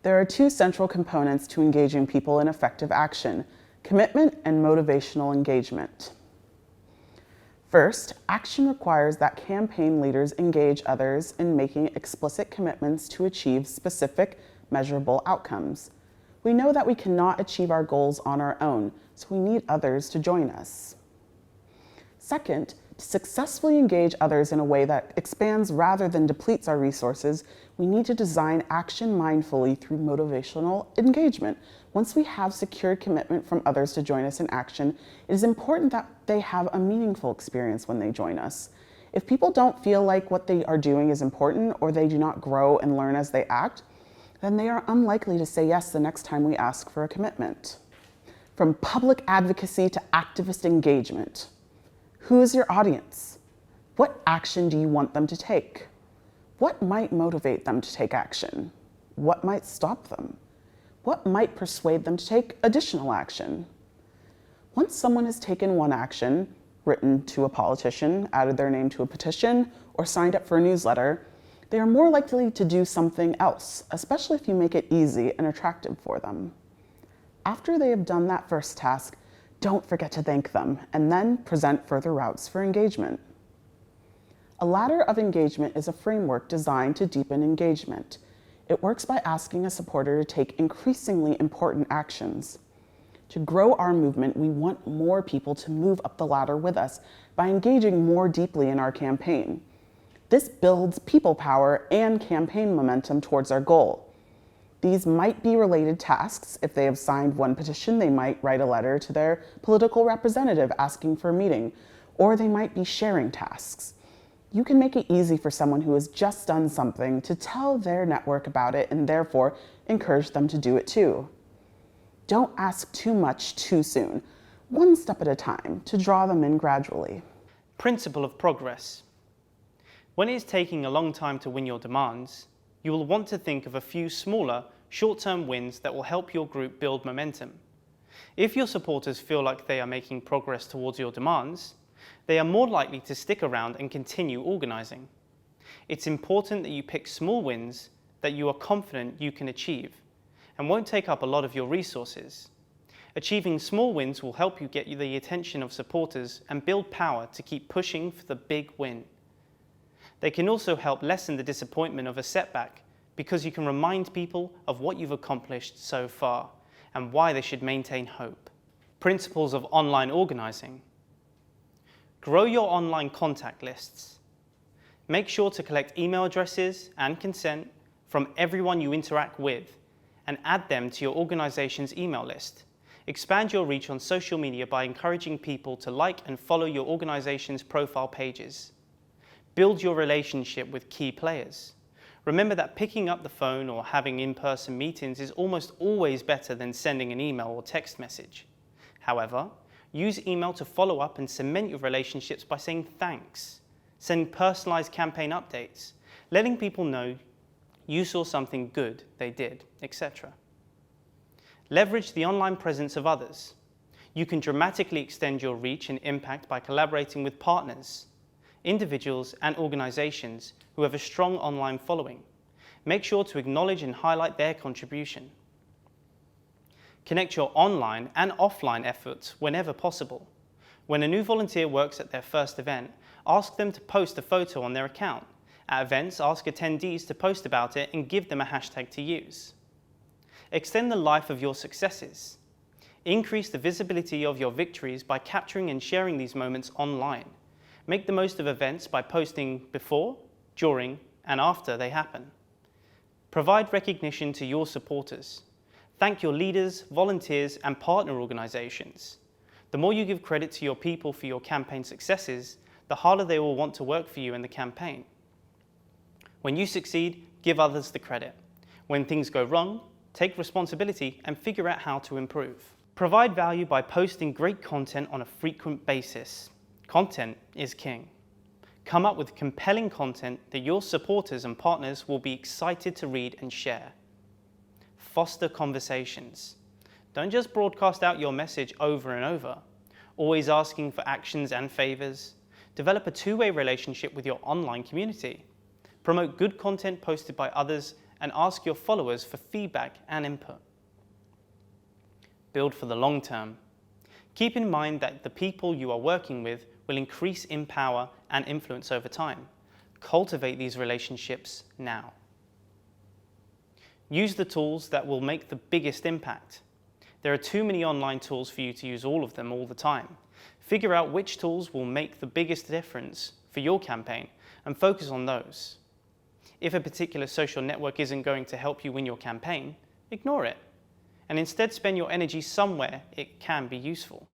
There are two central components to engaging people in effective action: commitment and motivational engagement. First, action requires that campaign leaders engage others in making explicit commitments to achieve specific, measurable outcomes. We know that we cannot achieve our goals on our own, so we need others to join us. Second, to successfully engage others in a way that expands rather than depletes our resources, we need to design action mindfully through motivational engagement. Once we have secured commitment from others to join us in action, it is important that they have a meaningful experience when they join us. If people don't feel like what they are doing is important, or they do not grow and learn as they act, then they are unlikely to say yes the next time we ask for a commitment. From public advocacy to activist engagement, who is your audience? What action do you want them to take? What might motivate them to take action? What might stop them? What might persuade them to take additional action? Once someone has taken one action, written to a politician, added their name to a petition, or signed up for a newsletter, they are more likely to do something else, especially if you make it easy and attractive for them. After they have done that first task, don't forget to thank them, and then present further routes for engagement. A ladder of engagement is a framework designed to deepen engagement. It works by asking a supporter to take increasingly important actions. To grow our movement, we want more people to move up the ladder with us by engaging more deeply in our campaign. This builds people power and campaign momentum towards our goal. These might be related tasks. If they have signed one petition, they might write a letter to their political representative asking for a meeting, or they might be sharing tasks. You can make it easy for someone who has just done something to tell their network about it and therefore encourage them to do it too. Don't ask too much too soon, one step at a time, to draw them in gradually. Principle of progress. When it is taking a long time to win your demands, you will want to think of a few smaller, short-term wins that will help your group build momentum. If your supporters feel like they are making progress towards your demands, they are more likely to stick around and continue organising. It's important that you pick small wins that you are confident you can achieve and won't take up a lot of your resources. Achieving small wins will help you get the attention of supporters and build power to keep pushing for the big win. They can also help lessen the disappointment of a setback because you can remind people of what you've accomplished so far and why they should maintain hope. Principles of online organising. Grow your online contact lists. Make sure to collect email addresses and consent from everyone you interact with and add them to your organisation's email list. Expand your reach on social media by encouraging people to like and follow your organisation's profile pages. Build your relationship with key players. Remember that picking up the phone or having in-person meetings is almost always better than sending an email or text message. However, use email to follow up and cement your relationships by saying thanks, sending personalised campaign updates, letting people know you saw something good they did, etc. Leverage the online presence of others. You can dramatically extend your reach and impact by collaborating with partners, individuals and organisations who have a strong online following. Make sure to acknowledge and highlight their contribution. Connect your online and offline efforts whenever possible. When a new volunteer works at their first event, ask them to post a photo on their account. At events, ask attendees to post about it and give them a hashtag to use. Extend the life of your successes. Increase the visibility of your victories by capturing and sharing these moments online. Make the most of events by posting before, during, and after they happen. Provide recognition to your supporters. Thank your leaders, volunteers, and partner organisations. The more you give credit to your people for your campaign successes, the harder they will want to work for you in the campaign. When you succeed, give others the credit. When things go wrong, take responsibility and figure out how to improve. Provide value by posting great content on a frequent basis. Content is king. Come up with compelling content that your supporters and partners will be excited to read and share. Foster conversations. Don't just broadcast out your message over and over, always asking for actions and favors. Develop a two-way relationship with your online community. Promote good content posted by others and ask your followers for feedback and input. Build for the long term. Keep in mind that the people you are working with will increase in power and influence over time. Cultivate these relationships now. Use the tools that will make the biggest impact. There are too many online tools for you to use all of them all the time. Figure out which tools will make the biggest difference for your campaign and focus on those. If a particular social network isn't going to help you win your campaign, ignore it, and instead spend your energy somewhere it can be useful.